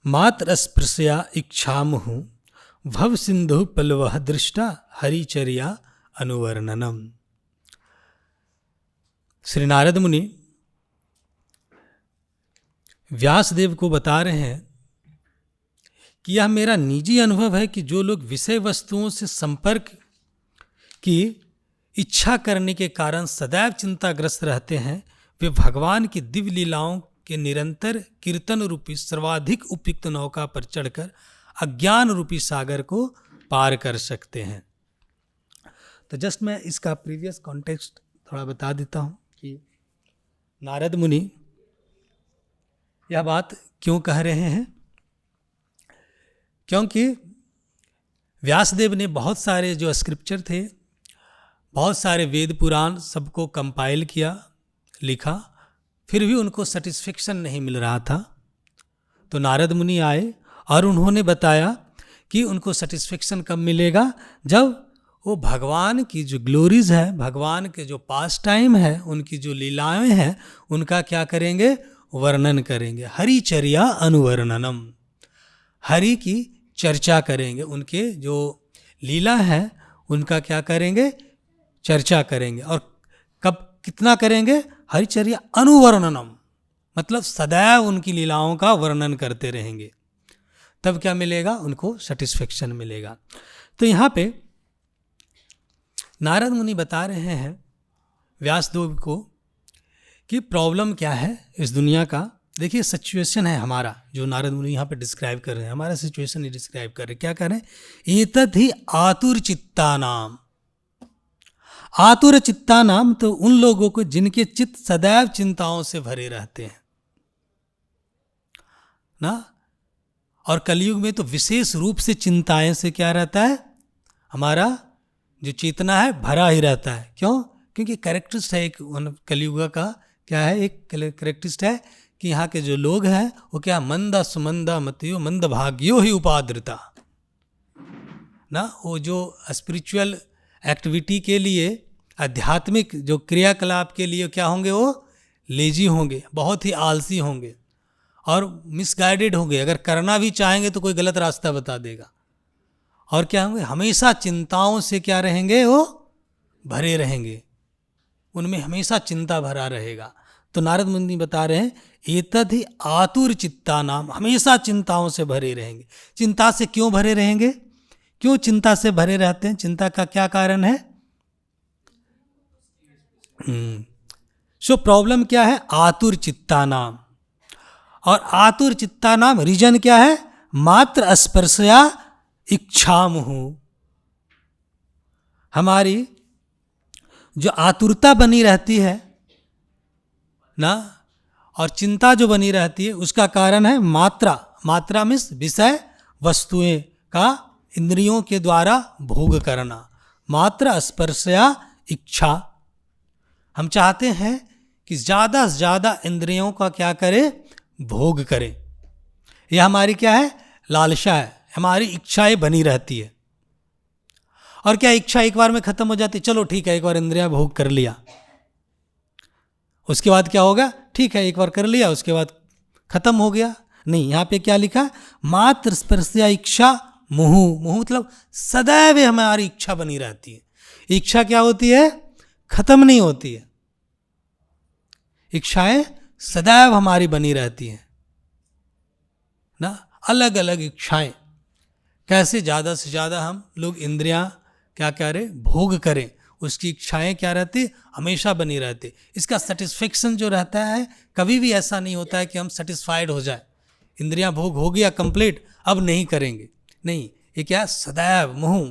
मात्र स्पृशया इच्छामुः भव सिंधु पल्वः दृष्टा हरिचर्या अनुवर्णनम। श्री नारद मुनि व्यासदेव को बता रहे हैं कि यह मेरा निजी अनुभव है कि जो लोग विषय वस्तुओं से संपर्क की इच्छा करने के कारण सदैव चिंताग्रस्त रहते हैं, वे भगवान की दिव्य लीलाओं के निरंतर कीर्तन रूपी सर्वाधिक उपयुक्त नौका पर चढ़कर अज्ञान रूपी सागर को पार कर सकते हैं। तो जस्ट मैं इसका प्रीवियस कॉन्टेक्स्ट थोड़ा बता देता हूँ कि नारद मुनि यह बात क्यों कह रहे हैं। क्योंकि व्यासदेव ने बहुत सारे जो स्क्रिप्चर थे, बहुत सारे वेद पुराण सबको कंपाइल किया, लिखा, फिर भी उनको सेटिस्फेक्शन नहीं मिल रहा था। तो नारद मुनि आए और उन्होंने बताया कि उनको सेटिस्फेक्शन कब मिलेगा, जब वो भगवान की जो ग्लोरीज है, भगवान के जो पास टाइम है, उनकी जो लीलाएं हैं, उनका क्या करेंगे, वर्णन करेंगे। हरिचर्या अनुवर्णनम, हरि की चर्चा करेंगे, उनके जो लीला है उनका क्या करेंगे, चर्चा करेंगे। और कब कितना करेंगे, हरिचर्या अनुवर्णनम, मतलब सदैव उनकी लीलाओं का वर्णन करते रहेंगे, तब क्या मिलेगा, उनको सेटिस्फेक्शन मिलेगा। तो यहाँ पे नारद मुनि बता रहे हैं व्यासदेव को कि प्रॉब्लम क्या है इस दुनिया का। देखिए सिचुएशन है हमारा, जो नारद मुनि यहाँ पे डिस्क्राइब कर रहे हैं, हमारा सिचुएशन ही डिस्क्राइब कर रहे हैं। क्या कर रहे हैं, एतद् ही आतुर चित्ता नाम। आतुर चित्ता नाम तो उन लोगों को जिनके चित्त सदैव चिंताओं से भरे रहते हैं ना। और कलयुग में तो विशेष रूप से चिंताएं से क्या रहता है, हमारा जो चेतना है भरा ही रहता है। क्यों, क्योंकि कैरेक्टरिस्ट है एक कलयुग का, क्या है, एक कैरेक्टरिस्ट है कि यहाँ के जो लोग हैं वो क्या, मंदा सुमंदा मतियो मंद भाग्यो ही उपाद्रता ना। वो जो स्पिरिचुअल एक्टिविटी के लिए, आध्यात्मिक जो क्रियाकलाप के लिए क्या होंगे, वो लेजी होंगे, बहुत ही आलसी होंगे और मिसगाइडेड होंगे। अगर करना भी चाहेंगे तो कोई गलत रास्ता बता देगा। और क्या होंगे, हमेशा चिंताओं से क्या रहेंगे, वो भरे रहेंगे, उनमें हमेशा चिंता भरा रहेगा। तो नारद मुनि बता रहे हैं एतद् ही आतुर चित्ता नाम, हमेशा चिंताओं से भरे रहेंगे। चिंता से क्यों भरे रहेंगे, क्यों चिंता से भरे रहते हैं, चिंता का क्या कारण है। सो प्रॉब्लम क्या है, आतुर चित्ता नाम। और आतुर चित्ता नाम रीजन क्या है, मात्र स्पर्शया इच्छामुः। हमारी जो आतुरता बनी रहती है ना, और चिंता जो बनी रहती है, उसका कारण है मात्रा। मात्रा मीन्स विषय वस्तुएं का इंद्रियों के द्वारा भोग करना। मात्र स्पर्शया इच्छा, हम चाहते हैं कि ज़्यादा से ज़्यादा इंद्रियों का क्या करें, भोग करें। यह हमारी क्या है, लालसा है, हमारी इच्छाएं बनी रहती है। और क्या इच्छा एक बार में खत्म हो जाती, चलो ठीक है एक बार इंद्रियां भोग कर लिया, उसके बाद क्या होगा, ठीक है एक बार कर लिया उसके बाद खत्म हो गया। नहीं, यहाँ पे क्या लिखा, मात्र स्पर्शया इच्छा मुहु। मुहु मतलब सदैव हमारी इच्छा बनी रहती है। इच्छा क्या होती है, खत्म नहीं होती है, इच्छाएं सदैव हमारी बनी रहती हैं ना। अलग अलग इच्छाएं, कैसे ज़्यादा से ज़्यादा हम लोग इंद्रियां क्या करें, भोग करें, उसकी इच्छाएं क्या रहती, हमेशा बनी रहती। इसका सेटिस्फेक्शन जो रहता है, कभी भी ऐसा नहीं होता है कि हम सेटिस्फाइड हो जाए, इंद्रियां भोग हो गया कंप्लीट, अब नहीं करेंगे। नहीं, ये क्या, सदैव मुहु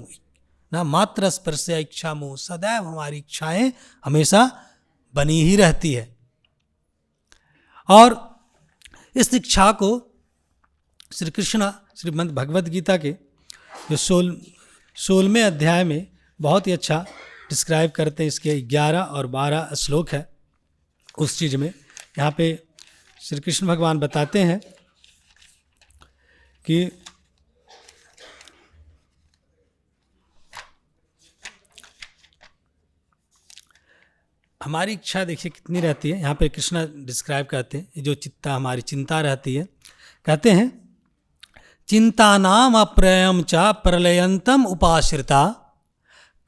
ना, मात्र स्पर्शया इच्छा मुहु, सदैव हमारी इच्छाएं हमेशा बनी ही रहती है। और इस इच्छा को श्री कृष्ण श्रीमद् भगवद गीता के जो 16वें अध्याय में बहुत ही अच्छा डिस्क्राइब करते हैं। इसके 11 और 12 श्लोक है। उस चीज़ में यहाँ पे श्री कृष्ण भगवान बताते हैं कि हमारी इच्छा देखिए कितनी रहती है। यहाँ पे कृष्ण डिस्क्राइब करते हैं, जो चित्ता हमारी चिंता रहती है, कहते हैं चिंतानाम अप्रयम च प्रलयंतम उपाश्रिता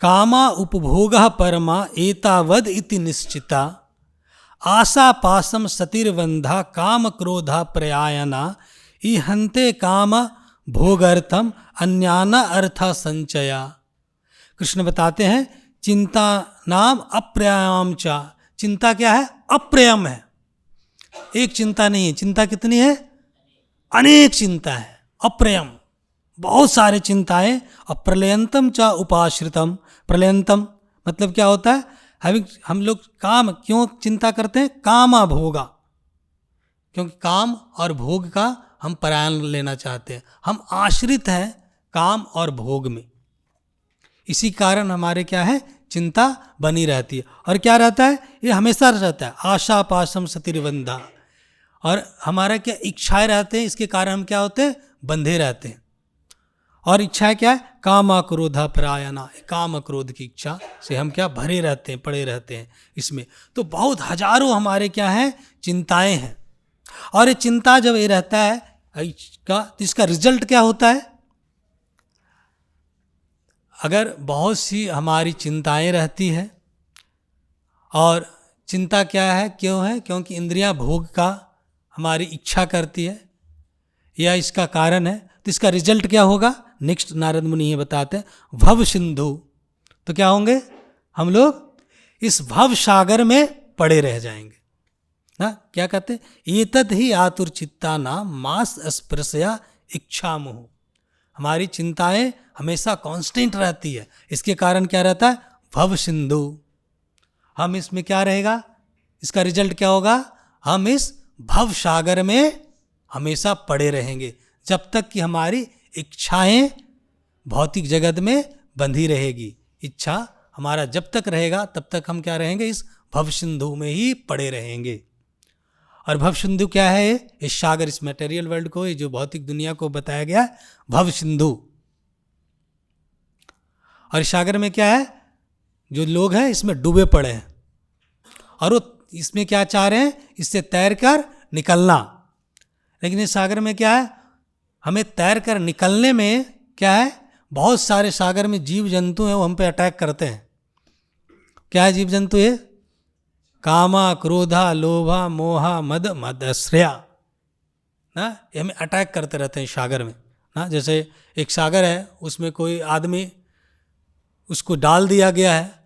कामा उपभोगः परमा एतावद इति निश्चिता आशा पासम सतिर्बंधा काम क्रोधा प्रयायना इहंते काम भोगर्थम अन्याना अर्था संचया। कृष्ण बताते हैं चिंता नाम अप्रयाम चा, चिंता क्या है? अप्रयम है। एक चिंता नहीं है, चिंता कितनी है? अनेक चिंता है, अप्रयम, बहुत सारे चिंताएं। और प्रलयंतम चा उपाश्रितम, प्रलयंतम मतलब क्या होता है? हम लोग काम क्यों चिंता करते हैं? कामा भोगा, क्योंकि काम और भोग का हम परायण लेना चाहते हैं, हम आश्रित हैं काम और भोग में। इसी कारण हमारे क्या है? चिंता बनी रहती है। और क्या रहता है? ये हमेशा रहता है, आशा पाशम सतिर्बंधा। और हमारा क्या इच्छाएं रहते हैं, इसके कारण हम क्या होते हैं? बंधे रहते हैं। और इच्छा क्या है? काम क्रोधा परायणा, काम क्रोध की इच्छा से हम क्या भरे रहते हैं, पड़े रहते हैं इसमें। तो बहुत हजारों हमारे क्या हैं? चिंताएं हैं। और ये चिंता जब ये रहता है तो इसका रिजल्ट क्या होता है? अगर बहुत सी हमारी चिंताएं रहती है, और चिंता क्या है, क्यों है? क्योंकि इंद्रियां भोग का हमारी इच्छा करती है, या इसका कारण है, तो इसका रिजल्ट क्या होगा? नेक्स्ट नारद मुनि ये बताते हैं, भव सिंधु। तो क्या होंगे? हम लोग इस भव सागर में पड़े रह जाएंगे ना। क्या कहते हैं? एतद ही आतुर चित्ता नाम मास स्पृशया इच्छा मोह। हमारी चिंताएं हमेशा कांस्टेंट रहती है, इसके कारण क्या रहता है? भव सिंधु। हम इसमें क्या रहेगा? इसका रिजल्ट क्या होगा? हम इस भव सागर में हमेशा पड़े रहेंगे, जब तक कि हमारी इच्छाएं भौतिक जगत में बंधी रहेगी। इच्छा हमारा जब तक रहेगा तब तक हम क्या रहेंगे? इस भव सिंधु में ही पड़े रहेंगे। और भव सिंधु क्या है? इस सागर, इस मटेरियल वर्ल्ड को, ये जो भौतिक दुनिया को बताया गया है, भव सिंधु। और इस सागर में क्या है? जो लोग हैं इसमें डूबे पड़े हैं, और वो इसमें क्या चाह रहे हैं? इससे तैर कर निकलना। लेकिन इस सागर में क्या है? हमें तैर कर निकलने में क्या है? बहुत सारे सागर में जीव जंतु हैं, वो हम पे अटैक करते हैं। क्या है जीव जंतु? ये कामा क्रोधा लोभा मोहा मद मदश्रया ना, ये हमें अटैक करते रहते हैं सागर में ना। जैसे एक सागर है, उसमें कोई आदमी, उसको डाल दिया गया है,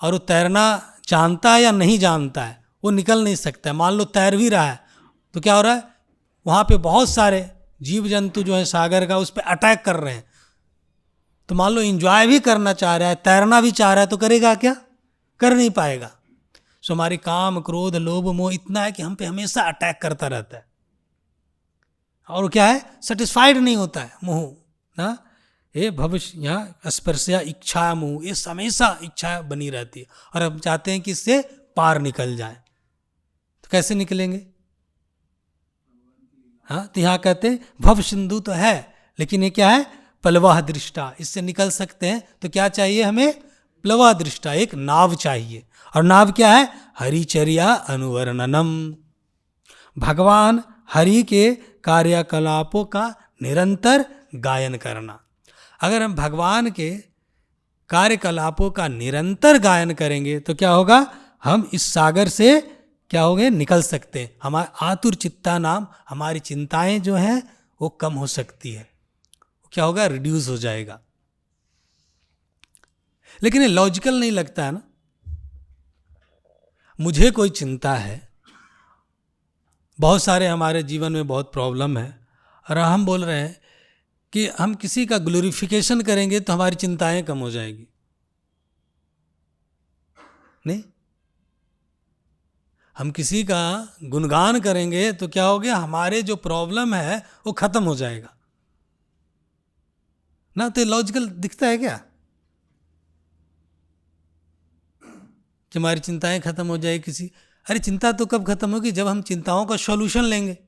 और वो तैरना जानता है या नहीं जानता है, वो निकल नहीं सकता है। मान लो तैर भी रहा है, तो क्या हो रहा है? वहाँ पे बहुत सारे जीव जंतु जो है सागर का, उस पर अटैक कर रहे हैं। तो मान लो इंजॉय भी करना चाह रहा है, तैरना भी चाह रहा है, तो करेगा क्या? कर नहीं पाएगा। सो हमारी काम क्रोध लोभ मोह इतना है कि हम पे हमेशा अटैक करता रहता है, और क्या है? सेटिस्फाइड नहीं होता है, मोह ना। ये भविष्य यहाँ स्पर्शया इच्छा मोह, ये हमेशा इच्छा बनी रहती है, और हम चाहते हैं कि इससे पार निकल जाए। तो कैसे निकलेंगे? हाँ, तो यहाँ कहते हैं भव सिंधु तो है, लेकिन ये क्या है? प्लवह दृष्टा। इससे निकल सकते हैं तो क्या चाहिए हमें? प्लवह दृष्टा, एक नाव चाहिए। और नाव क्या है? हरिचर्या अनुवर्णनम, भगवान हरि के कार्यकलापों का निरंतर गायन करना। अगर हम भगवान के कार्यकलापों का निरंतर गायन करेंगे तो क्या होगा? हम इस सागर से क्या होंगे? निकल सकते हैं। हमारे आतुर चित्ता नाम, हमारी चिंताएं जो हैं वो कम हो सकती है। क्या होगा? रिड्यूस हो जाएगा। लेकिन ये लॉजिकल नहीं लगता है ना। मुझे कोई चिंता है, बहुत सारे हमारे जीवन में बहुत प्रॉब्लम है, और हम बोल रहे हैं कि हम किसी का ग्लोरिफिकेशन करेंगे तो हमारी चिंताएं कम हो जाएगी। नहीं, हम किसी का गुणगान करेंगे तो क्या हो गया? हमारे जो प्रॉब्लम है वो खत्म हो जाएगा ना। तो लॉजिकल दिखता है क्या कि हमारी चिंताएं खत्म हो जाए किसी? अरे चिंता तो कब खत्म होगी? जब हम चिंताओं का सॉल्यूशन लेंगे,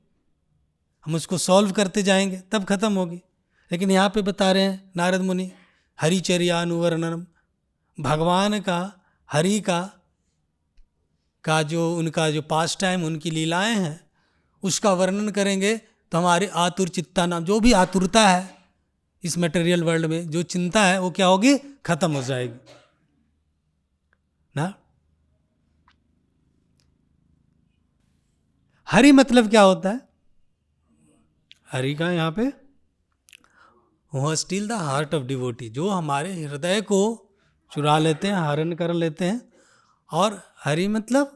हम उसको सॉल्व करते जाएंगे, तब खत्म होगी। लेकिन यहाँ पे बता रहे हैं नारद मुनि, हरिचर्यानुवर्णनम, भगवान का, हरि का जो उनका जो पास टाइम, उनकी लीलाएं हैं, उसका वर्णन करेंगे तो हमारे आतुर चित्ता नाम, जो भी आतुरता है इस मटेरियल वर्ल्ड में, जो चिंता है वो क्या होगी, खत्म हो जाएगी ना। हरि मतलब क्या होता है, हरि का यहाँ पे वह steel the heart of devotee, जो हमारे हृदय को चुरा लेते हैं, हरण कर लेते हैं। और हरि मतलब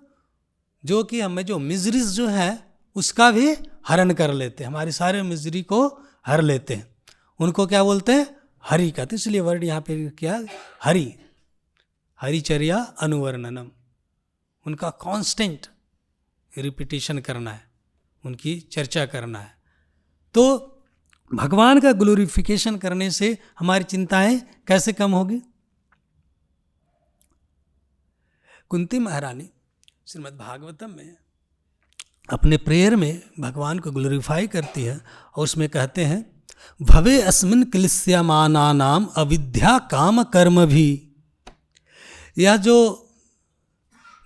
जो कि हमें जो मिजरीज जो है उसका भी हरण कर लेते हैं, हमारी सारे मिजरी को हर लेते हैं, उनको क्या बोलते हैं, हरि का। तो इसलिए वर्ड यहाँ पे क्या, हरि, हरिचर्या अनुवर्णनम, उनका कांस्टेंट रिपीटेशन करना है, उनकी चर्चा करना है। तो भगवान का ग्लोरिफिकेशन करने से हमारी चिंताएं कैसे कम होगी। कुंती महारानी श्रीमद् भागवतम में अपने प्रेयर में भगवान को ग्लोरीफाई करती है और उसमें कहते हैं, भवे अस्मिन् क्लिश्यमानानाम अविद्या काम कर्म भी। यह जो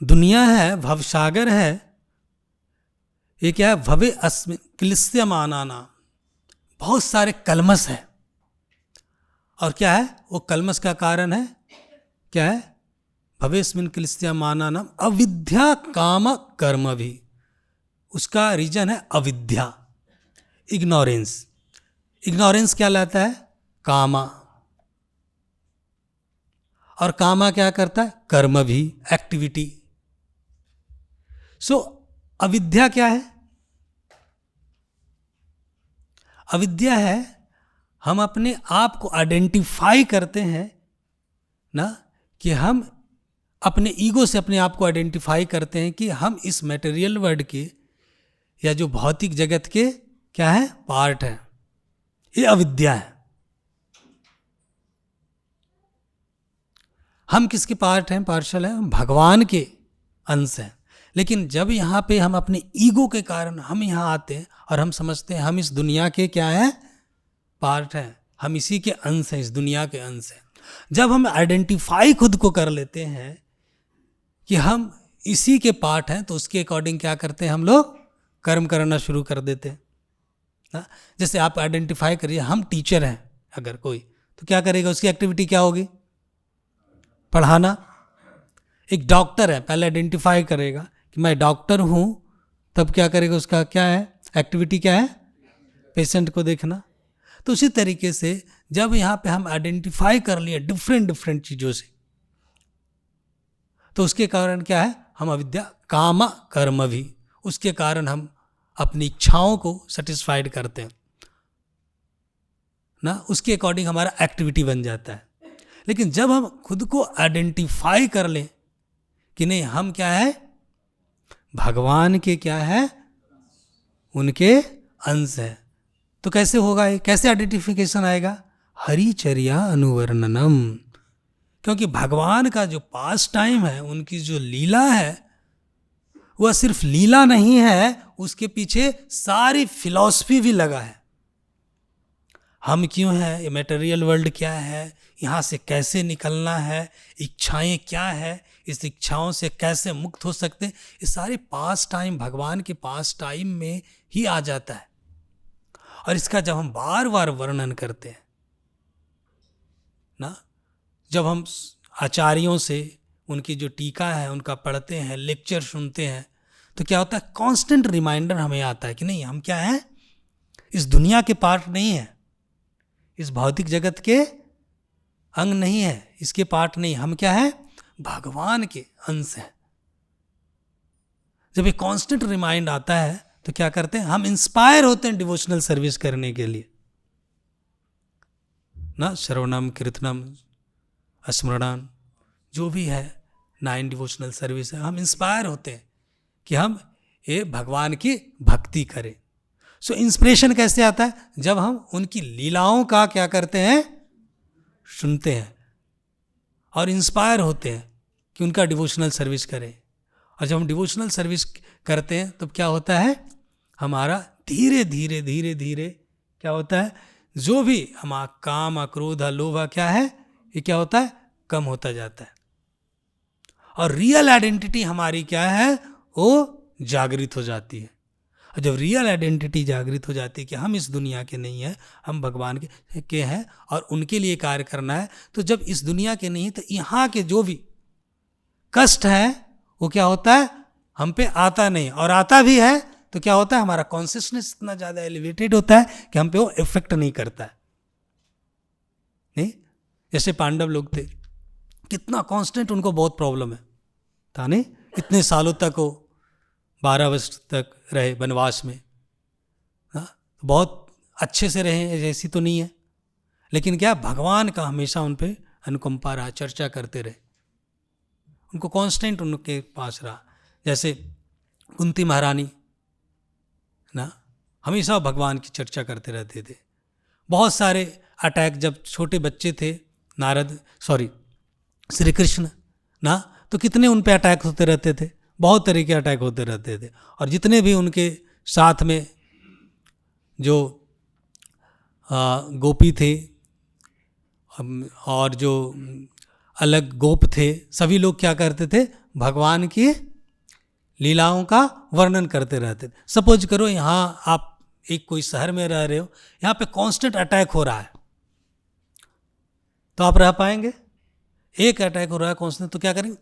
दुनिया है, भवसागर है, ये क्या है, भवे अस्मिन् क्लिश्यमानानाम, बहुत सारे कलमस है। और क्या है वो कलमस का कारण है, क्या है, भवेस्मिन् क्लिश्यमानानाम अविद्या काम कर्म भी। उसका रीजन है अविद्या, इग्नोरेंस। इग्नोरेंस क्या लाता है, कामा, और कामा क्या करता है, कर्म भी, एक्टिविटी। सो अविद्या क्या है, अविद्या है हम अपने आप को आइडेंटिफाई करते हैं ना, कि हम अपने ईगो से अपने आप को आइडेंटिफाई करते हैं कि हम इस मटेरियल वर्ल्ड के या जो भौतिक जगत के क्या है, पार्ट है। ये अविद्या है। हम किसके पार्ट हैं, पार्शल हैं, हम भगवान के अंश हैं। लेकिन जब यहाँ पे हम अपने ईगो के कारण हम यहाँ आते हैं और हम समझते हैं हम इस दुनिया के क्या है, पार्ट हैं, हम इसी के अंश हैं, इस दुनिया के अंश हैं। जब हम आइडेंटिफाई खुद को कर लेते हैं कि हम इसी के पार्ट हैं, तो उसके अकॉर्डिंग क्या करते हैं, हम लोग कर्म करना शुरू कर देते हैं ना। जैसे आप आइडेंटिफाई करिए, हम टीचर हैं अगर कोई, तो क्या करेगा, उसकी एक्टिविटी क्या होगी, पढ़ाना। एक डॉक्टर है, पहले आइडेंटिफाई करेगा कि मैं डॉक्टर हूँ, तब क्या करेगा, उसका क्या है, एक्टिविटी क्या है, पेशेंट को देखना। तो उसी तरीके से जब यहाँ पे हम आइडेंटिफाई कर लिए डिफरेंट डिफरेंट चीज़ों से, तो उसके कारण क्या है, हम अविद्या काम कर्म भी, उसके कारण हम अपनी इच्छाओं को सेटिस्फाइड करते हैं ना, उसके अकॉर्डिंग हमारा एक्टिविटी बन जाता है। लेकिन जब हम खुद को आइडेंटिफाई कर लें कि नहीं हम क्या है, भगवान के क्या है, उनके अंश है, तो कैसे होगा ये, कैसे आइडेंटिफिकेशन आएगा, हरिचर्या अनुवर्णनम। क्योंकि भगवान का जो पास टाइम है, उनकी जो लीला है, वह सिर्फ लीला नहीं है, उसके पीछे सारी फिलॉसफी भी लगा है। हम क्यों हैं, ये मटेरियल वर्ल्ड क्या है, यहाँ से कैसे निकलना है, इच्छाएं क्या है, इस इच्छाओं से कैसे मुक्त हो सकते हैं, ये सारे पास टाइम भगवान के पास टाइम में ही आ जाता है। और इसका जब हम बार बार वर्णन करते हैं ना, जब हम आचार्यों से उनकी जो टीका है उनका पढ़ते हैं, लेक्चर सुनते हैं, तो क्या होता है, कांस्टेंट रिमाइंडर हमें आता है कि नहीं हम क्या हैं, इस दुनिया के पार्ट नहीं है, इस भौतिक जगत के अंग नहीं है, इसके पार्ट नहीं, हम क्या है, भगवान के अंश हैं। जब ये कांस्टेंट रिमाइंड आता है तो क्या करते हैं, हम इंस्पायर होते हैं डिवोशनल सर्विस करने के लिए ना। श्रवणम, कीर्तनम, स्मरणम, जो भी है 9 डिवोशनल सर्विस है, हम इंस्पायर होते हैं कि हम ये भगवान की भक्ति करें। सो इंस्पिरेशन कैसे आता है, जब हम उनकी लीलाओं का क्या करते हैं, सुनते हैं और इंस्पायर होते हैं कि उनका डिवोशनल सर्विस करें। और जब हम डिवोशनल सर्विस करते हैं तब क्या होता है, हमारा धीरे धीरे धीरे धीरे क्या होता है, जो भी हमारा काम, क्रोध, लोभ क्या है, ये क्या होता है, कम होता जाता है। और रियल आइडेंटिटी हमारी क्या है, वो जागृत हो जाती है। और जब रियल आइडेंटिटी जागृत हो जाती है कि हम इस दुनिया के नहीं हैं, हम भगवान के हैं और उनके लिए कार्य करना है, तो जब इस दुनिया के नहीं तो यहाँ के जो भी कष्ट है वो क्या होता है, हम पे आता नहीं, और आता भी है तो क्या होता है, हमारा कॉन्शियसनेस इतना ज़्यादा एलिवेटेड होता है कि हम पे वो इफेक्ट नहीं करता है। नहीं, जैसे पांडव लोग थे, कितना कांस्टेंट उनको बहुत प्रॉब्लम है था, नहीं, इतने सालों तक वो 12 वर्ष तक रहे वनवास में, हाँ, बहुत अच्छे से रहे, जैसी तो नहीं है, लेकिन क्या भगवान का हमेशा उन पे अनुकंपा रहा, चर्चा करते रहे, उनको कांस्टेंट उनके पास रहा। जैसे कुंती महारानी ना, हमेशा भगवान की चर्चा करते रहते थे। बहुत सारे अटैक, जब छोटे बच्चे थे श्री कृष्ण ना, तो कितने उन पे अटैक होते रहते थे, बहुत तरह के अटैक होते रहते थे। और जितने भी उनके साथ में जो गोपी थे और जो अलग गोप थे, सभी लोग क्या करते थे, भगवान की लीलाओं का वर्णन करते रहते थे। सपोज करो यहाँ आप एक कोई शहर में रह रहे हो, यहाँ पे कांस्टेंट अटैक हो रहा है, तो आप रह पाएंगे? एक अटैक हो रहा है कांस्टेंट, तो क्या करेंगे,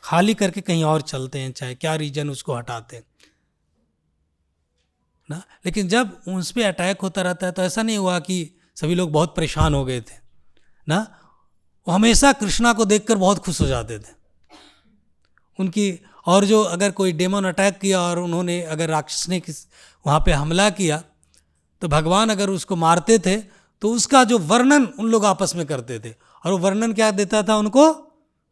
खाली करके कहीं और चलते हैं, चाहे क्या रीजन उसको हटाते हैं ना। लेकिन जब उस पर अटैक होता रहता है तो ऐसा नहीं हुआ कि सभी लोग बहुत परेशान हो गए थे ना, वो हमेशा कृष्णा को देखकर बहुत खुश हो जाते थे उनकी। और जो अगर कोई डेमन अटैक किया और उन्होंने, अगर राक्षस ने वहाँ पे हमला किया, तो भगवान अगर उसको मारते थे तो उसका जो वर्णन उन लोग आपस में करते थे, और वो वर्णन क्या देता था, उनको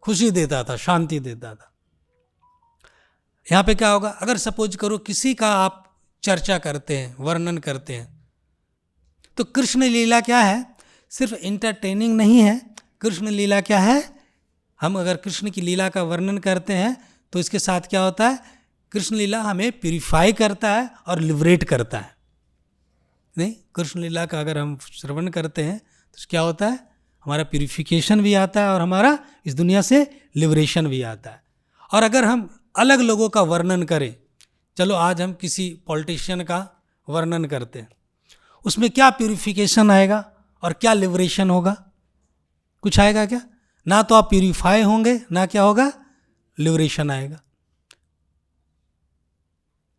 खुशी देता था, शांति देता था। यहाँ पे क्या होगा, अगर सपोज करो किसी का आप चर्चा करते हैं, वर्णन करते हैं, तो कृष्ण लीला क्या है, सिर्फ इंटरटेनिंग नहीं है। कृष्ण लीला क्या है, हम अगर कृष्ण की लीला का वर्णन करते हैं तो इसके साथ क्या होता है, कृष्ण लीला हमें प्यूरिफाई करता है और लिबरेट करता है। नहीं, कृष्ण लीला का अगर हम श्रवण करते हैं तो क्या होता है, हमारा प्यूरिफिकेशन भी आता है और हमारा इस दुनिया से लिबरेशन भी आता है। और अगर हम अलग लोगों का वर्णन करें, चलो आज हम किसी पॉलिटिशियन का वर्णन करते हैं, उसमें क्या प्यूरिफिकेशन आएगा और क्या लिबरेशन होगा, कुछ आएगा क्या? ना तो आप प्यूरिफाई होंगे, ना क्या होगा, लिबरेशन आएगा,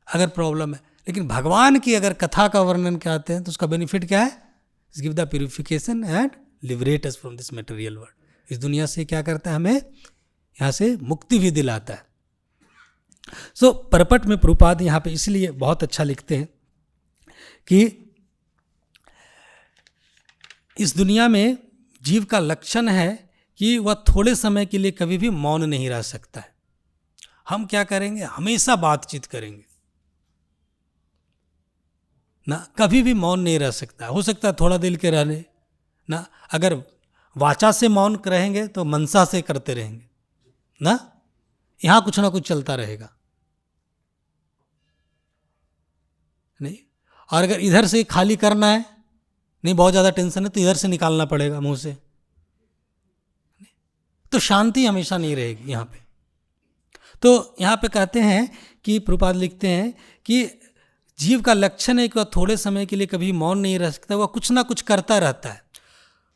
अगर प्रॉब्लम है। लेकिन भगवान की अगर कथा का वर्णन करते हैं तो उसका बेनिफिट क्या है, give the purification and liberate us from this material world. इस दुनिया से क्या करता है, हमें यहाँ से मुक्ति भी दिलाता है। सो परपट में प्रभुपाद यहाँ पे इसलिए बहुत अच्छा लिखते हैं कि इस दुनिया में जीव का लक्षण है कि वह थोड़े समय के लिए कभी भी मौन नहीं रह सकता है। हम क्या करेंगे, हमेशा बातचीत करेंगे ना, कभी भी मौन नहीं रह सकता। हो सकता है थोड़ा दिल के रहने ना, अगर वाचा से मौन रहेंगे तो मनसा से करते रहेंगे ना, यहाँ कुछ ना कुछ चलता रहेगा नहीं। और अगर इधर से खाली करना है, नहीं बहुत ज़्यादा टेंशन है, तो इधर से निकालना पड़ेगा मुंह से, तो शांति हमेशा नहीं रहेगी यहाँ पे। तो यहाँ पे कहते हैं कि प्रभुपाद लिखते हैं कि जीव का लक्षण है कि वह थोड़े समय के लिए कभी मौन नहीं रह सकता, वह कुछ ना कुछ करता रहता है,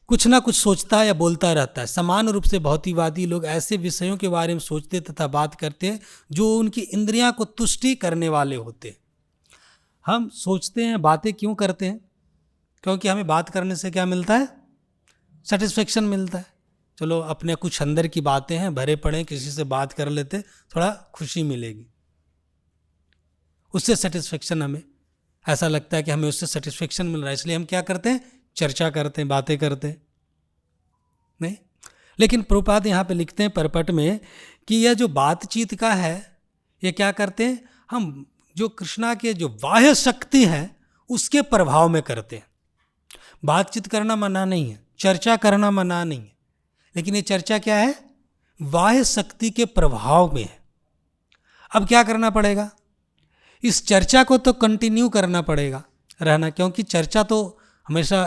कुछ ना कुछ सोचता है या बोलता रहता है। समान रूप से भौतिकवादी लोग ऐसे विषयों के बारे में सोचते तथा बात करते हैं जो उनकी इंद्रियां को तुष्टि करने वाले होते हैं। हम सोचते हैं, बातें क्यों करते हैं, क्योंकि हमें बात करने से क्या मिलता है, सेटिस्फेक्शन मिलता है। चलो अपने कुछ अंदर की बातें हैं, भरे पड़े, किसी से बात कर लेते, थोड़ा खुशी मिलेगी, उससे सेटिस्फेक्शन, हमें ऐसा लगता है कि हमें उससे सेटिस्फेक्शन मिल रहा है, इसलिए हम क्या करते हैं, चर्चा करते हैं, बातें करते हैं नहीं। लेकिन प्रभुपाद यहाँ पे लिखते हैं परपट में कि यह जो बातचीत का है, ये क्या करते हैं, हम जो कृष्णा के जो बाह्य शक्ति है उसके प्रभाव में करते हैं। बातचीत करना मना नहीं है, चर्चा करना मना नहीं है, लेकिन ये चर्चा क्या है, बाह्य शक्ति के प्रभाव में है। अब क्या करना पड़ेगा, इस चर्चा को तो कंटिन्यू करना पड़ेगा रहना, क्योंकि चर्चा तो हमेशा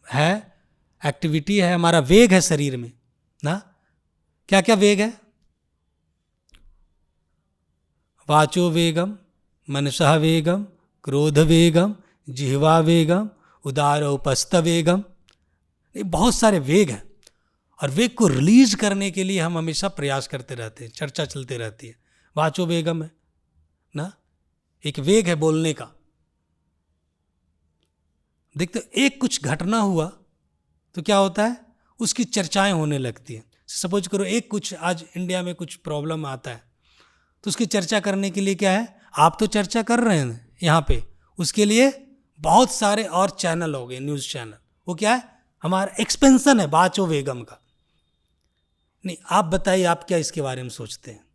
है, एक्टिविटी है, हमारा वेग है शरीर में ना। क्या क्या वेग है, वाचो वेगम, मनसः वेगम, क्रोध वेगम, जिह्वा वेगम, उदार उपस्थ वेगम। ये बहुत सारे वेग हैं और वेग को रिलीज करने के लिए हम हमेशा प्रयास करते रहते हैं, चर्चा चलती रहती है। वाचो वेगम है ना, एक वेग है बोलने का। देखते एक कुछ घटना हुआ तो क्या होता है, उसकी चर्चाएं होने लगती हैं। सपोज करो एक कुछ आज इंडिया में कुछ प्रॉब्लम आता है तो उसकी चर्चा करने के लिए क्या है, आप तो चर्चा कर रहे हैं यहाँ पे, उसके लिए बहुत सारे और चैनल हो गए, न्यूज़ चैनल। वो क्या है, हमारा एक्सपेंशन है वाचो वेगम का। नहीं, आप बताइए आप क्या इसके बारे में सोचते हैं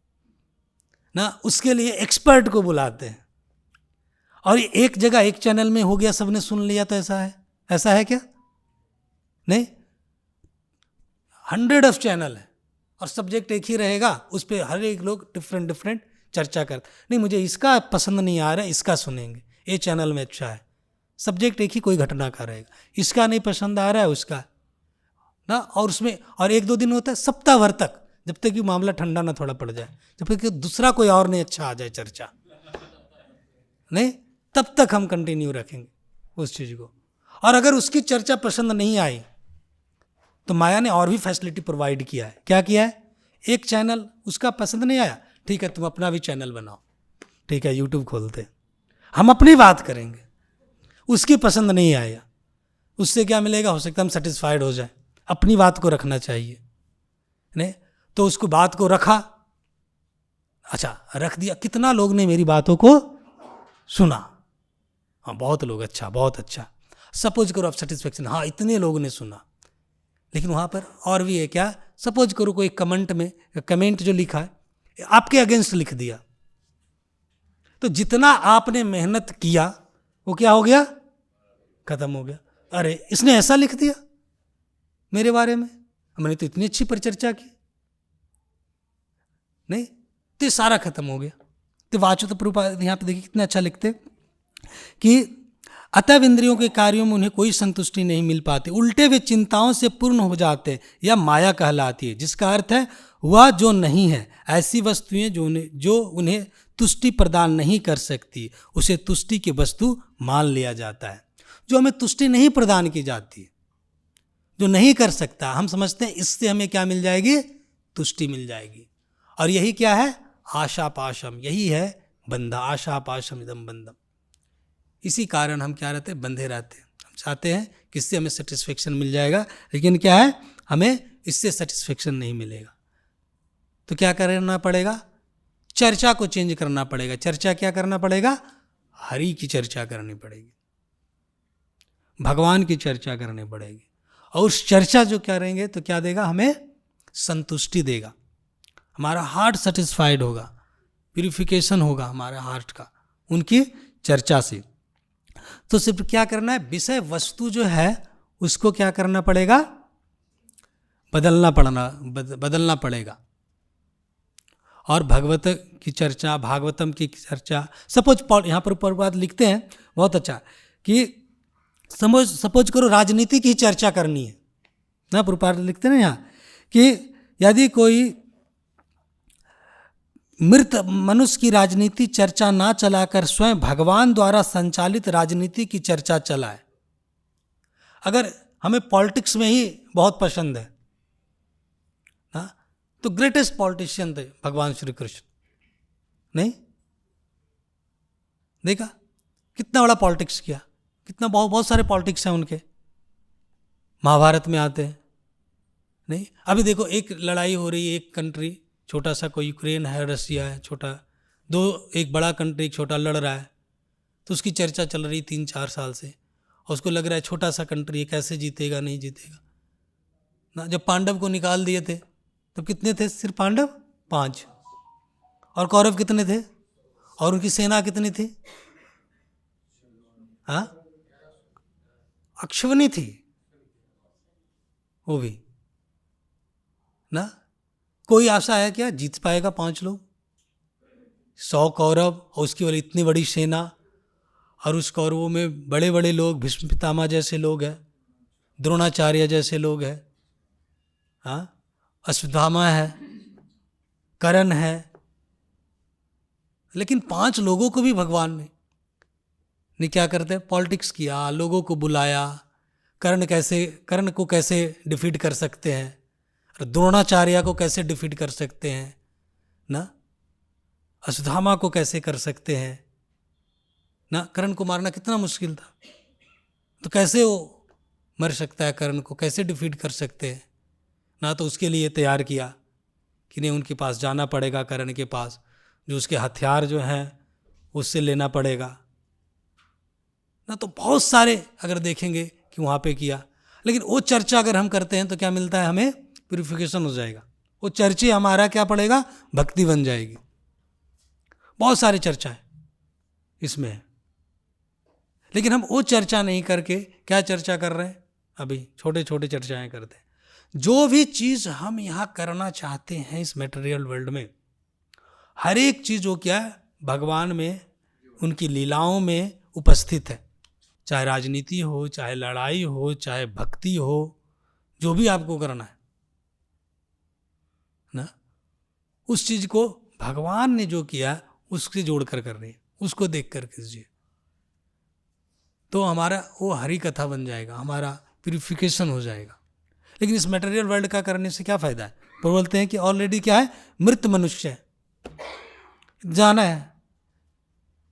ना। उसके लिए एक्सपर्ट को बुलाते हैं और ये एक जगह एक चैनल में हो गया, सबने सुन लिया तो ऐसा है क्या? नहीं, 100 चैनल है और सब्जेक्ट एक ही रहेगा, उस पर हर एक लोग डिफरेंट चर्चा करते। नहीं, मुझे इसका पसंद नहीं आ रहा है, इसका सुनेंगे, ये चैनल में अच्छा है। सब्जेक्ट एक ही कोई घटना का रहेगा, इसका नहीं पसंद आ रहा है उसका ना। और उसमें और 1-2 दिन होता है, सप्ताह भर तक, जब तक कि मामला ठंडा ना थोड़ा पड़ जाए, जब तक कि दूसरा कोई और नहीं अच्छा आ जाए चर्चा, नहीं तब तक हम कंटिन्यू रखेंगे उस चीज़ को। और अगर उसकी चर्चा पसंद नहीं आई तो माया ने और भी फैसिलिटी प्रोवाइड किया है। क्या किया है, एक चैनल उसका पसंद नहीं आया, ठीक है तुम अपना भी चैनल बनाओ, ठीक है यूट्यूब खोलते, हम अपनी बात करेंगे। उसकी पसंद नहीं आया, उससे क्या मिलेगा, हो सकता है हम सेटिस्फाइड हो जाए। अपनी बात को रखना चाहिए, नहीं तो उसको बात को रखा, अच्छा रख दिया, कितना लोग ने मेरी बातों को सुना, हाँ बहुत लोग, अच्छा बहुत अच्छा। सपोज करो आप सेटिस्फेक्शन, हाँ इतने लोगों ने सुना, लेकिन वहाँ पर और भी है क्या, सपोज करो कोई कमेंट जो लिखा है आपके अगेंस्ट लिख दिया, तो जितना आपने मेहनत किया वो क्या हो गया, खत्म हो गया। अरे इसने ऐसा लिख दिया मेरे बारे में, मैंने तो इतनी अच्छी परिचर्चा की, नहीं तो ये सारा खत्म हो गया। तो वाचो तो प्रभुपाद यहाँ पे देखिए कितना अच्छा लिखते कि अतः इंद्रियों के कार्यों में उन्हें कोई संतुष्टि नहीं मिल पाती, उल्टे वे चिंताओं से पूर्ण हो जाते, या माया कहलाती है, जिसका अर्थ है वह जो नहीं है। ऐसी वस्तुएं जो उन्हें तुष्टि प्रदान नहीं कर सकती, उसे तुष्टि की वस्तु मान लिया जाता है। जो हमें तुष्टि नहीं प्रदान की जाती है, जो नहीं कर सकता, हम समझते हैं इससे हमें क्या मिल जाएगी, तुष्टि मिल जाएगी। और यही क्या है, आशा पाशम, यही है बंधा, आशा पाशम इदम बंधम। इसी कारण हम क्या रहते हैं, बंधे रहते हैं। हम चाहते हैं कि इससे हमें सेटिस्फेक्शन मिल जाएगा, लेकिन क्या है, हमें इससे सेटिस्फेक्शन नहीं मिलेगा। तो क्या करना पड़ेगा, चर्चा को चेंज करना पड़ेगा। चर्चा क्या करना पड़ेगा, हरि की चर्चा करनी पड़ेगी, भगवान की चर्चा करनी पड़ेगी। और उस चर्चा जो करेंगे तो क्या देगा, हमें संतुष्टि देगा, हमारा हार्ट सेटिस्फाइड होगा, प्यूरिफिकेशन होगा हमारे हार्ट का उनकी चर्चा से। तो सिर्फ क्या करना है, विषय वस्तु जो है उसको क्या करना पड़ेगा, बदलना पड़ेगा। और भगवत की चर्चा, भागवतम की चर्चा, सपोज यहाँ पर प्रभुपाद लिखते हैं बहुत अच्छा कि सपोज करो राजनीति की चर्चा करनी है ना, प्रभुपाद लिखते हैं ना यहाँ कि यदि कोई मृत मनुष्य की राजनीति चर्चा ना चलाकर स्वयं भगवान द्वारा संचालित राजनीति की चर्चा चलाए। अगर हमें पॉलिटिक्स में ही बहुत पसंद है ना, तो ग्रेटेस्ट पॉलिटिशियन थे भगवान श्री कृष्ण, नहीं देखा कितना बड़ा पॉलिटिक्स किया, कितना बहुत सारे पॉलिटिक्स हैं उनके, महाभारत में आते हैं। नहीं अभी देखो एक लड़ाई हो रही है, एक कंट्री छोटा सा, कोई यूक्रेन है, रसिया है, छोटा दो, एक बड़ा कंट्री एक छोटा लड़ रहा है, तो उसकी चर्चा चल रही 3-4 साल से, और उसको लग रहा है छोटा सा कंट्री है, कैसे जीतेगा, नहीं जीतेगा ना। जब पांडव को निकाल दिए थे तब कितने थे, सिर्फ पांडव 5, और कौरव कितने थे, और उनकी सेना कितनी थी, हाँ अक्षवनी थी वो भी ना। कोई आशा है क्या जीत पाएगा 5 लोग, 100 कौरव और उसकी वाली इतनी बड़ी सेना, और उस कौरवों में बड़े बड़े लोग, भीष्म पितामह जैसे लोग हैं, द्रोणाचार्य जैसे लोग हैं, हाँ अश्वत्थामा है, कर्ण है, लेकिन 5 लोगों को भी भगवान ने ने क्या करते हैं, पॉलिटिक्स किया, लोगों को बुलाया, कर्ण को कैसे डिफीट कर सकते हैं, और द्रोणाचार्य को कैसे डिफीट कर सकते हैं ना, अश्वत्थामा को कैसे कर सकते हैं ना। कर्ण को मारना कितना मुश्किल था, तो कैसे वो मर सकता है, कर्ण को कैसे डिफीट कर सकते हैं ना। तो उसके लिए तैयार किया कि नहीं, उनके पास जाना पड़ेगा, कर्ण के पास, जो उसके हथियार जो हैं उससे लेना पड़ेगा ना। तो बहुत सारे अगर देखेंगे कि वहाँ पे किया, लेकिन वो चर्चा अगर हम करते हैं तो क्या मिलता है हमें, प्यूरिफिकेशन हो जाएगा। वो चर्चे हमारा क्या पड़ेगा, भक्ति बन जाएगी। बहुत सारी चर्चाएं इसमें है, लेकिन हम वो चर्चा नहीं करके क्या चर्चा कर रहे हैं, अभी छोटे छोटे चर्चाएं करते हैं। जो भी चीज हम यहाँ करना चाहते हैं इस मटेरियल वर्ल्ड में, हर एक चीज वो क्या है, भगवान में, उनकी लीलाओं में उपस्थित है। चाहे राजनीति हो, चाहे लड़ाई हो, चाहे भक्ति हो, जो भी आपको करना है ना, उस चीज को भगवान ने जो किया उससे जोड़कर कर रही है, उसको देख कर कीजिए, तो हमारा वो हरि कथा बन जाएगा, हमारा प्यूरिफिकेशन हो जाएगा। लेकिन इस मटेरियल वर्ल्ड का करने से क्या फायदा है, वो बोलते हैं कि ऑलरेडी क्या है, मृत मनुष्य है, जाना है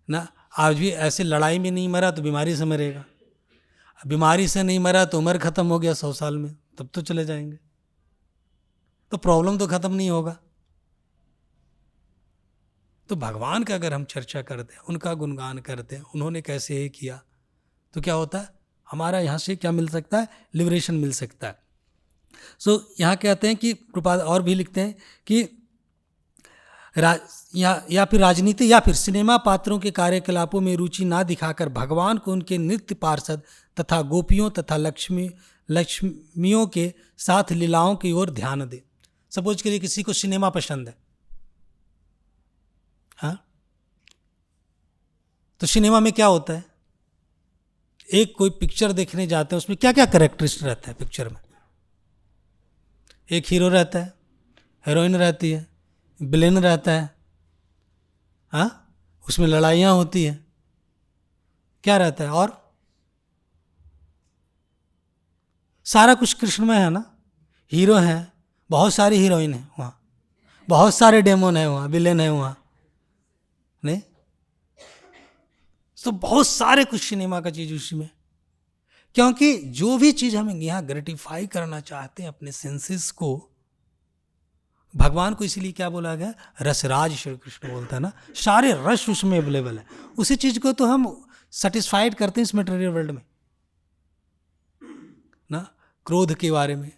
ना। आज भी ऐसे लड़ाई में नहीं मरा तो बीमारी से मरेगा, बीमारी से नहीं मरा तो उम्र खत्म हो गया 100 साल में, तब तो चले जाएंगे, तो प्रॉब्लम तो खत्म नहीं होगा। तो भगवान का अगर हम चर्चा करते हैं, उनका गुणगान करते हैं, उन्होंने कैसे ये किया, तो क्या होता है, हमारा यहाँ से क्या मिल सकता है, लिबरेशन मिल सकता है। यहाँ कहते हैं कि प्रपाद और भी लिखते हैं कि या फिर राजनीति या फिर सिनेमा पात्रों के कार्यकलापों में रुचि ना दिखाकर भगवान को उनके नृत्य पार्षद तथा गोपियों तथा लक्ष्मियों के साथ लीलाओं की ओर ध्यान दे। सपोज के लिए किसी को सिनेमा पसंद है, हाँ, तो सिनेमा में क्या होता है, एक कोई पिक्चर देखने जाते हैं, उसमें क्या क्या कैरेक्टरिस्टिक रहता है पिक्चर में, एक हीरो रहता है, हीरोइन रहती है, विलेन रहता है, हाँ, उसमें लड़ाइयाँ होती हैं, क्या रहता है, और सारा कुछ कृष्ण में है ना। हीरो हैं, बहुत सारी हीरोइन है वहाँ, बहुत सारे डेमोन है वहाँ, विलेन है वहाँ, नहीं तो बहुत सारे कुछ सिनेमा का चीज उसी में। क्योंकि जो भी चीज हम यहाँ ग्रेटिफाई करना चाहते हैं अपने सेंसेस को, भगवान को इसीलिए क्या बोला गया, रसराज श्री कृष्ण बोलता है ना, सारे रस उसमें अवेलेबल है। उसी चीज को तो हम सेटिस्फाइड करते हैं इस मटेरियल वर्ल्ड में ना, क्रोध के बारे में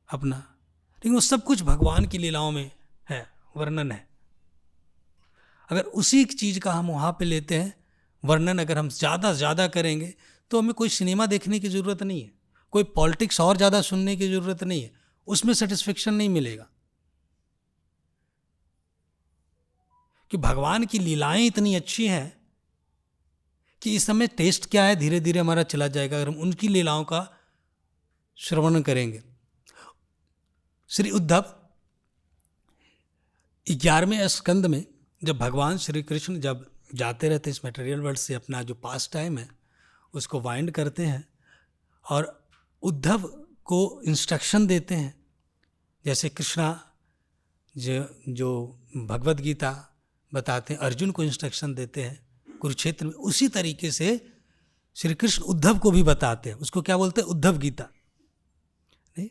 अपना, लेकिन वो सब कुछ भगवान की लीलाओं में है, वर्णन है। अगर उसी चीज का हम वहां पे लेते हैं वर्णन, अगर हम ज़्यादा से ज़्यादा करेंगे तो हमें कोई सिनेमा देखने की ज़रूरत नहीं है, कोई पॉलिटिक्स और ज़्यादा सुनने की ज़रूरत नहीं है, उसमें सेटिस्फेक्शन नहीं मिलेगा। कि भगवान की लीलाएं इतनी अच्छी हैं कि इस समय टेस्ट क्या है धीरे धीरे हमारा चला जाएगा अगर हम उनकी लीलाओं का श्रवण करेंगे। श्री उद्धव 11वें स्कंद में जब भगवान श्री कृष्ण जब जाते रहते इस मटेरियल वर्ल्ड से, अपना जो पास्ट टाइम है उसको वाइंड करते हैं और उद्धव को इंस्ट्रक्शन देते हैं, जैसे कृष्णा जो भगवद गीता बताते हैं, अर्जुन को इंस्ट्रक्शन देते हैं कुरुक्षेत्र में, उसी तरीके से श्री कृष्ण उद्धव को भी बताते हैं। उसको क्या बोलते हैं, उद्धव गीता, नहीं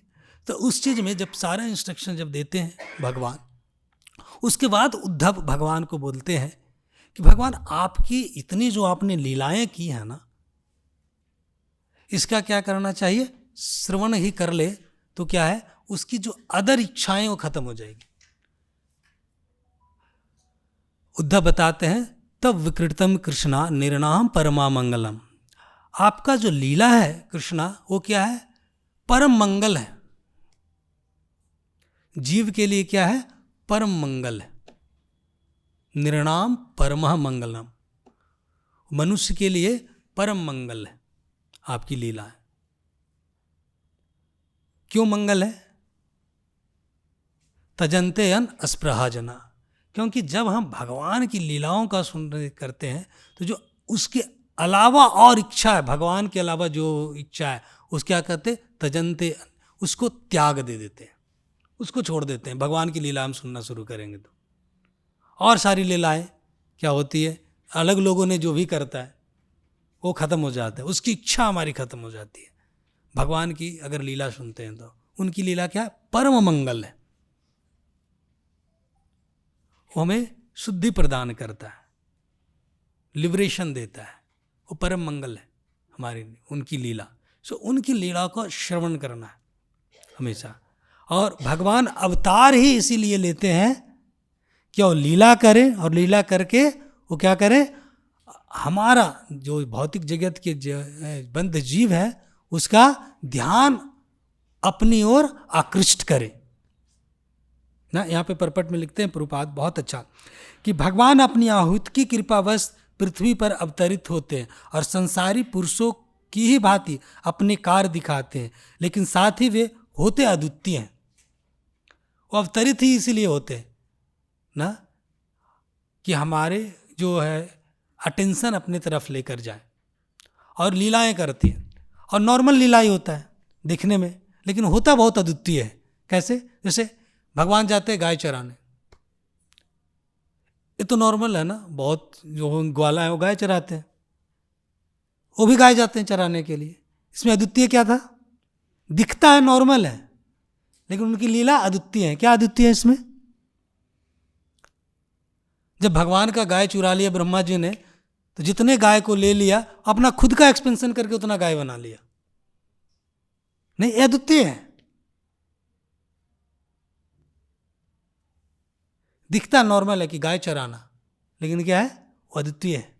तो उस चीज़ में जब सारा इंस्ट्रक्शन जब देते हैं भगवान, उसके बाद उद्धव भगवान को बोलते हैं कि भगवान आपकी इतनी जो आपने लीलाएं की है ना, इसका क्या करना चाहिए, श्रवण ही कर ले तो क्या है, उसकी जो अदर इच्छाएं वो खत्म हो जाएगी। उद्धव बताते हैं तब विकृतम कृष्णा निर्णाम परमा मंगलम, आपका जो लीला है कृष्णा वो क्या है, परम मंगल है, जीव के लिए क्या है, परम मंगल है। निर्णाम परमः मंगलम, मनुष्य के लिए परम मंगल है आपकी लीला है। क्यों मंगल है, तजन्ते अन अस्पृहा जना, क्योंकि जब हम भगवान की लीलाओं का सुन करते हैं तो जो उसके अलावा और इच्छा है, भगवान के अलावा जो इच्छा है उस क्या कहते, तजंते, उसको त्याग दे देते हैं, उसको छोड़ देते हैं। भगवान की लीला हम सुनना शुरू करेंगे तो और सारी लीलाएं क्या होती है, अलग लोगों ने जो भी करता है वो खत्म हो जाता है, उसकी इच्छा हमारी खत्म हो जाती है। भगवान की अगर लीला सुनते हैं तो उनकी लीला क्या है, परम मंगल है, वो हमें शुद्धि प्रदान करता है, लिबरेशन देता है, वो परम मंगल है हमारी उनकी लीला। सो उनकी लीला को श्रवण करना है हमेशा। और भगवान अवतार ही इसीलिए लेते हैं कि वो लीला करें, और लीला करके वो क्या करें, हमारा जो भौतिक जगत के बंध जीव है उसका ध्यान अपनी ओर आकृष्ट करे ना। यहाँ पे परपट में लिखते हैं प्रभुपाद बहुत अच्छा, कि भगवान अपनी आहुति की कृपावश पृथ्वी पर अवतरित होते हैं और संसारी पुरुषों की ही भांति अपने कार्य दिखाते हैं, लेकिन साथ ही वे होते अद्वितीय हैं। वो अवतरित ही इसीलिए होते हैं ना कि हमारे जो है अटेंशन अपने तरफ लेकर जाए, और लीलाएं करती हैं। और नॉर्मल लीला ही होता है दिखने में, लेकिन होता बहुत अद्वितीय है। कैसे? जैसे भगवान जाते हैं गाय चराने, ये तो नॉर्मल है ना, बहुत जो ग्वाला है वो गाय चराते हैं, वो भी गाय जाते हैं चराने के लिए। इसमें अद्वितीय क्या था? दिखता है नॉर्मल है, लेकिन उनकी लीला अद्वितीय है। क्या अद्वितीय है इसमें? जब भगवान का गाय चुरा लिया ब्रह्मा जी ने, तो जितने गाय को ले लिया अपना खुद का एक्सपेंशन करके उतना गाय बना लिया। नहीं, ये अद्वितीय है। दिखता नॉर्मल है कि गाय चराना, लेकिन क्या है, वो अद्वितीय है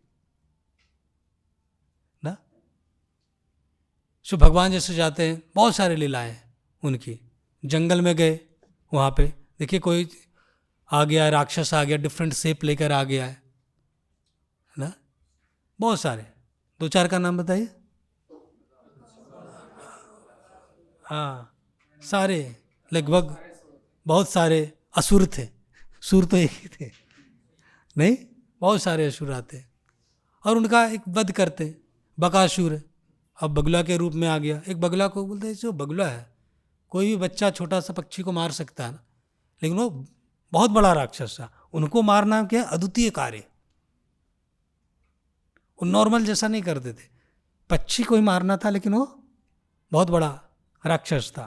ना। सो भगवान जैसे जाते हैं, बहुत सारे लीलाएं उनकी। जंगल में गए, वहां पे देखिए कोई आ गया, राक्षस आ गया, डिफरेंट शेप लेकर आ गया है ना, बहुत सारे। दो चार का नाम बताइए। हाँ, सारे लगभग, बहुत सारे असुर थे, सुर तो एक ही थे नहीं, बहुत सारे असुर आते और उनका एक वध करते। बकासुर अब बगुला के रूप में आ गया। एक बगुला को बोलते हैं जो बगुला है, कोई भी बच्चा छोटा सा पक्षी को मार सकता है ना, लेकिन वो बहुत बड़ा राक्षस था, उनको मारना क्या अद्वितीय कार्य। वो नॉर्मल जैसा नहीं करते थे, पक्षी को ही मारना था, लेकिन वो बहुत बड़ा राक्षस था,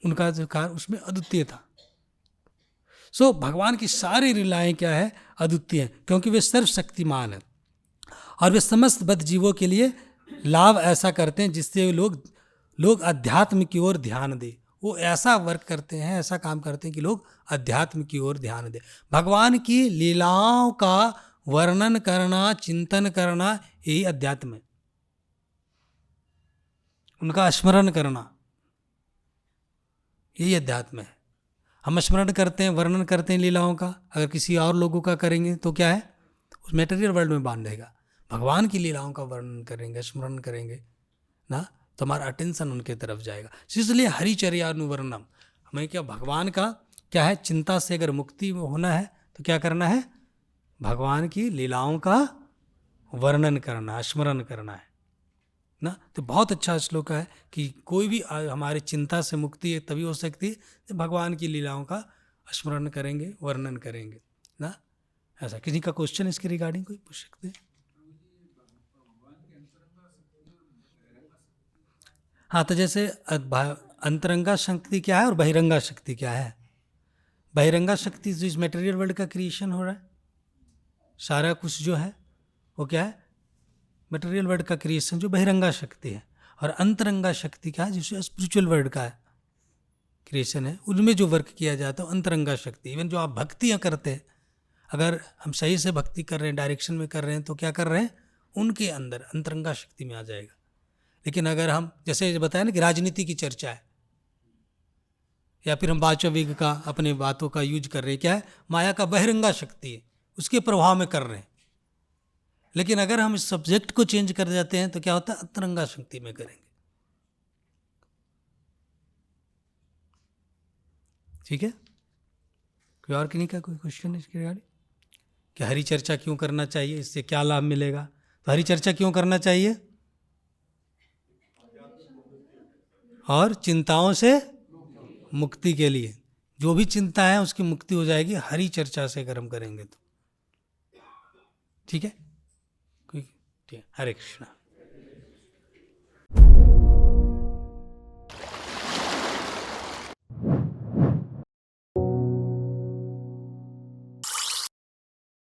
उनका जो कार्य उसमें अद्वितीय था। सो भगवान की सारी लीलाएं क्या है, अद्वितीय है, क्योंकि वे सर्वशक्तिमान है और वे समस्त बद्ध जीवों के लिए लाभ ऐसा करते हैं जिससे लोग अध्यात्म की ओर ध्यान दें। वो ऐसा वर्क करते हैं, ऐसा काम करते हैं कि लोग अध्यात्म की ओर ध्यान दें। भगवान की लीलाओं का वर्णन करना, चिंतन करना, यही अध्यात्म है। उनका स्मरण करना, यही अध्यात्म है। हम स्मरण करते हैं, वर्णन करते हैं लीलाओं का, अगर किसी और लोगों का करेंगे तो क्या है, उस मेटेरियल वर्ल्ड में बांधेगा। भगवान की लीलाओं का वर्णन करेंगे, स्मरण करेंगे ना, तो हमारा अटेंशन उनके तरफ जाएगा। इसलिए हरिचर्यानुवर्णम, हमें क्या भगवान का क्या है, चिंता से अगर मुक्ति होना है तो क्या करना है, भगवान की लीलाओं का वर्णन करना, स्मरण करना है ना। तो बहुत अच्छा श्लोक है कि कोई भी हमारी चिंता से मुक्ति तभी हो सकती है जब भगवान की लीलाओं का स्मरण करेंगे, वर्णन करेंगे ना। ऐसा किसी का क्वेश्चन इसके रिगार्डिंग कोई पूछ सकते हैं? हाँ, तो जैसे अंतरंगा शक्ति क्या है और बहिरंगा शक्ति क्या है। बहिरंगा शक्ति जो इस मेटेरियल वर्ल्ड का क्रिएशन हो रहा है, सारा कुछ जो है वो क्या है, मटेरियल वर्ल्ड का क्रिएशन जो बहिरंगा शक्ति है। और अंतरंगा शक्ति क्या है, जिससे स्पिरिचुअल वर्ल्ड का क्रिएशन है, उनमें जो वर्क किया जाता है अंतरंगा शक्ति। इवन जो आप भक्तियाँ करते हैं, अगर हम सही से भक्ति कर रहे हैं, डायरेक्शन में कर रहे हैं, तो क्या कर रहे हैं, उनके अंदर अंतरंगा शक्ति में आ जाएगा। लेकिन अगर हम जैसे बताया ना कि राजनीति की चर्चा है, या फिर हम वाचविक का अपने बातों का यूज कर रहे हैं, क्या है, माया का बहिरंगा शक्ति है, उसके प्रभाव में कर रहे हैं। लेकिन अगर हम इस सब्जेक्ट को चेंज कर जाते हैं तो क्या होता है, अंतरंगा शक्ति में करेंगे। ठीक है, कोई और किन्हीं का कोई क्वेश्चन इसके रिगार्डिंग कि हरी चर्चा क्यों करना चाहिए, इससे क्या लाभ मिलेगा? तो हरि चर्चा क्यों करना चाहिए? और चिंताओं से मुक्ति के लिए, जो भी चिंता है उसकी मुक्ति हो जाएगी हरि चर्चा से अगर हम करेंगे तो। ठीक है, ठीक है, हरे कृष्णा।